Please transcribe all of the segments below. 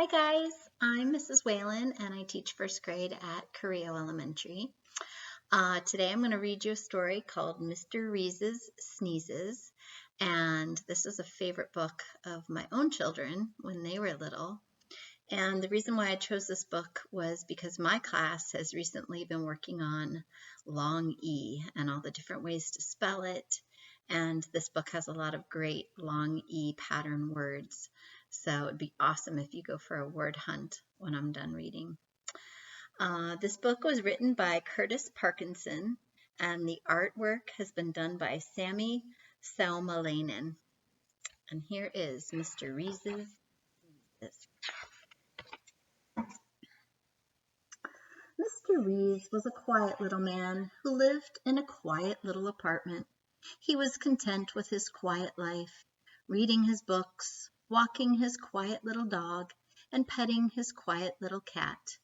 Hi guys, I'm Mrs. Whelan and I teach first grade at Carrillo Elementary. Today I'm going to read you a story called Mr. Reez's Sneezes, and this was a favorite book of my own children when they were little. And the reason why I chose this book was because my class has recently been working on long E and all the different ways to spell it. And this book has a lot of great long E pattern words. So it'd be awesome if you go for a word hunt when I'm done reading. This book was written by Curtis Parkinson, and the artwork has been done by Sammy Salmalainen. And here is Mr. Reez's. Mr. Reez was a quiet little man who lived in a quiet little apartment. He was content with his quiet life, reading his books, walking his quiet little dog, and petting his quiet little cat.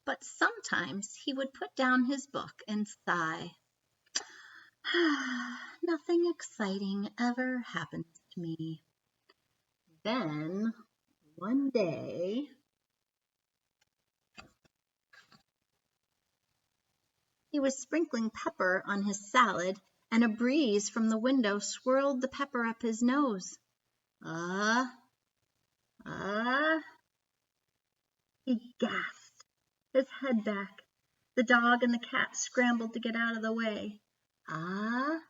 But sometimes he would put down his book and sigh. Nothing exciting ever happens to me. Then, one day, he was sprinkling pepper on his salad, and a breeze from the window swirled the pepper up his nose. Ah! He gasped, his head back. The dog and the cat scrambled to get out of the way. Ah!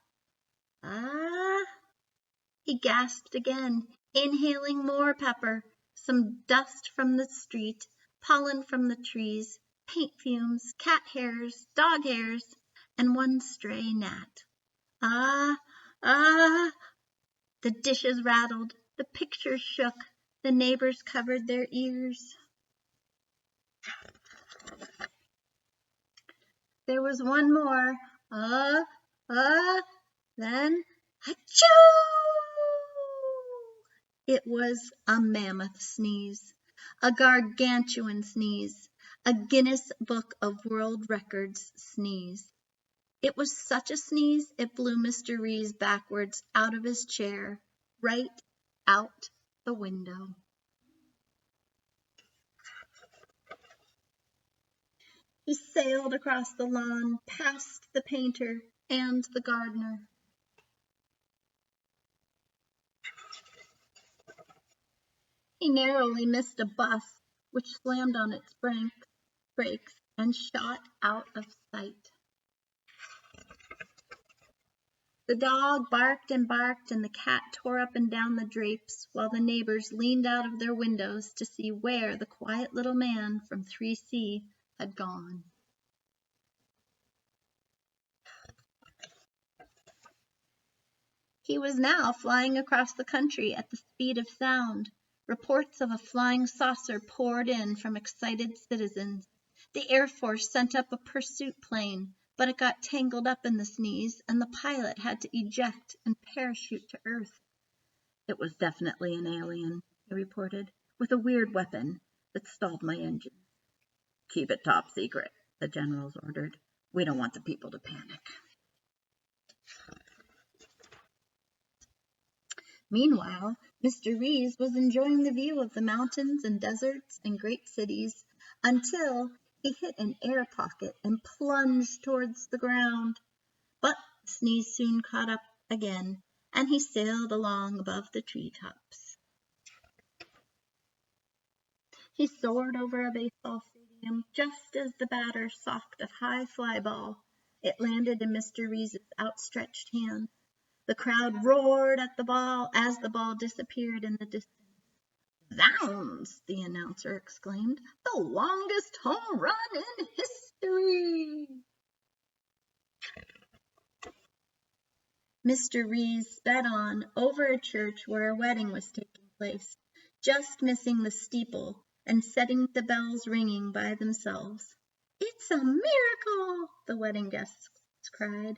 He gasped again, inhaling more pepper, some dust from the street, pollen from the trees, paint fumes, cat hairs, dog hairs, and one stray gnat. Ah! The dishes rattled, the pictures shook, the neighbors covered their ears. There was one more. Then, achoo! It was a mammoth sneeze, a gargantuan sneeze, a Guinness Book of World Records sneeze. It was such a sneeze, it blew Mr. Reez backwards out of his chair, right out the window. He sailed across the lawn, past the painter and the gardener. He narrowly missed a bus, which slammed on its brakes and shot out of sight. The dog barked and barked, and the cat tore up and down the drapes, while the neighbors leaned out of their windows to see where the quiet little man from 3C had gone. He was now flying across the country at the speed of sound. Reports of a flying saucer poured in from excited citizens. The Air Force sent up a pursuit plane, but it got tangled up in the sneeze, and the pilot had to eject and parachute to Earth. It was definitely an alien, he reported, with a weird weapon that stalled my engine. Keep it top secret, the generals ordered. We don't want the people to panic. Meanwhile, Mr. Reez was enjoying the view of the mountains and deserts and great cities until he hit an air pocket and plunged towards the ground. But the sneeze soon caught up again, and he sailed along above the treetops. He soared over a baseball stadium just as the batter socked a high fly ball. It landed in Mr. Reez's outstretched hand. The crowd roared at the ball as the ball disappeared in the distance. Zounds! The announcer exclaimed. The longest home run in history! Mr. Reez sped on over a church where a wedding was taking place, just missing the steeple and setting the bells ringing by themselves. It's a miracle! The wedding guests cried.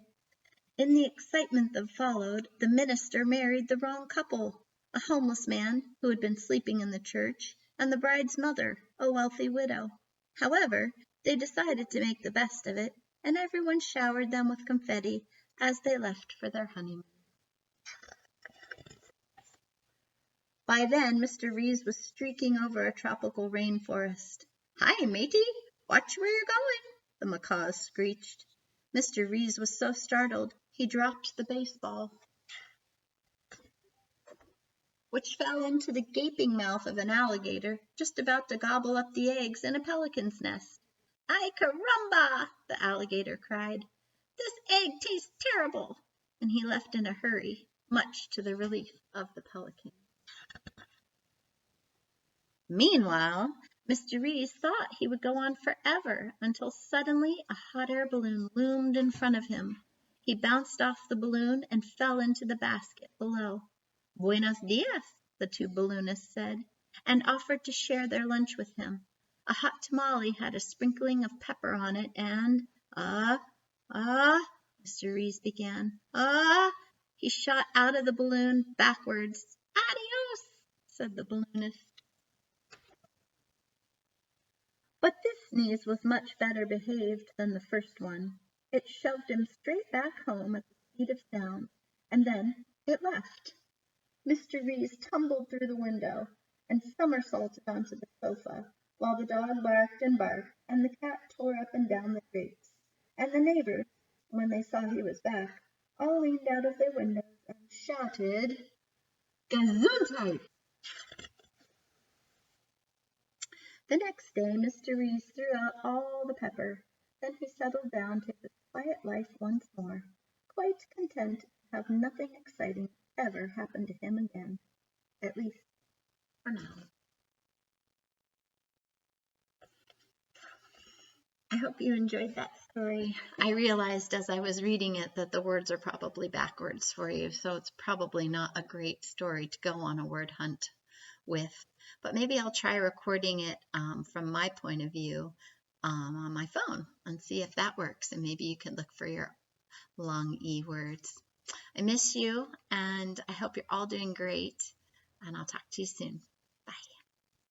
In the excitement that followed, the minister married the wrong couple, a homeless man who had been sleeping in the church, and the bride's mother, a wealthy widow. However, they decided to make the best of it, and everyone showered them with confetti as they left for their honeymoon. By then, Mr. Reez was streaking over a tropical rainforest. "Hi, matey! Watch where you're going!" the macaws screeched. Mr. Reez was so startled, he dropped the baseball, which fell into the gaping mouth of an alligator, just about to gobble up the eggs in a pelican's nest. "Ay, caramba!" the alligator cried. "This egg tastes terrible!" And he left in a hurry, much to the relief of the pelican. Meanwhile, Mr. Reez thought he would go on forever until suddenly a hot air balloon loomed in front of him. He bounced off the balloon and fell into the basket below. "Buenos dias," the two balloonists said, and offered to share their lunch with him. A hot tamale had a sprinkling of pepper on it, and Mr. Reez began. He shot out of the balloon backwards. "Adios," said the balloonist. But this sneeze was much better behaved than the first one. It shoved him straight back home at the speed of sound, and then it left. Mr. Reez tumbled through the window and somersaulted onto the sofa, while the dog barked and barked, and the cat tore up and down the grates. And the neighbors, when they saw he was back, all leaned out of their windows and shouted, "Gesundheit!" The next day Mr. Reez threw out all the pepper. Then he settled down to his quiet life once more, quite content to have nothing exciting ever happen to him again, at least for now. I hope you enjoyed that story. I realized as I was reading it that the words are probably backwards for you, so it's probably not a great story to go on a word hunt with. But maybe I'll try recording it from my point of view on my phone and see if that works. And maybe you can look for your long E words. I miss you, and I hope you're all doing great, and I'll talk to you soon.